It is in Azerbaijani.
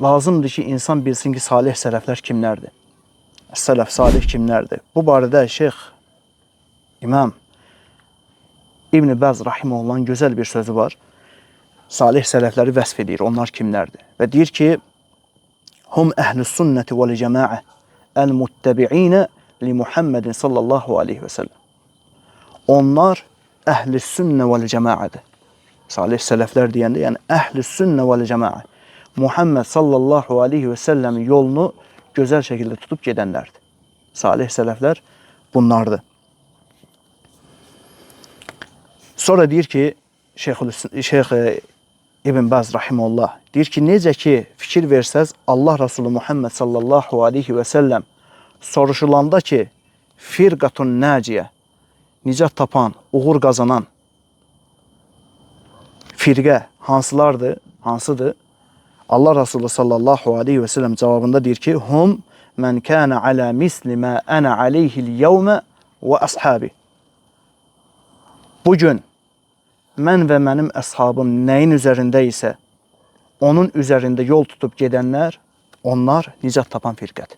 lazımdır ki insan bilsin ki salih sələflər kimlərdir? Sələf salih kimlərdir? Bu barədə Şeyx İmam İbn Bəz rahimehullahın gözəl bir sözü var. Salih sələfləri vəsf edir. Onlar kimlərdir? Və deyir ki, hum əhlus sünnəti vəl cəmaə el-muttəbi'inə li Muhammedin sallallahu aleyhi və səlləm. Onlar əhl-i sünnə vəl cəmaədir. Salih sələflər deyəndə, yəni əhl-i sünnə vəl cəmaə. Muhammed sallallahu aleyhi və səlləmin yolunu gözəl şəkildə tutub gedənlərdir. Salih sələflər bunlardır. Sonra deyir ki, Şeyx İbn Bəz rahimehullah deyir ki, necə ki fikir versəz Allah Resulü Muhammed sallallahu aleyhi və səlləm soruşulanda ki, firqatun naciyə, nicat tapan, uğur qazanan firqə hansıdır? Allah Resulü sallallahu aleyhi və səlləm cavabında deyir ki, hum mən kənə alə misli mə ənə aleyhil yevmə və əshabi. Bugün mən və mənim əshabım nəyin üzərində isə onun üzərində yol tutub gedənlər, onlar nicat tapan firqədir.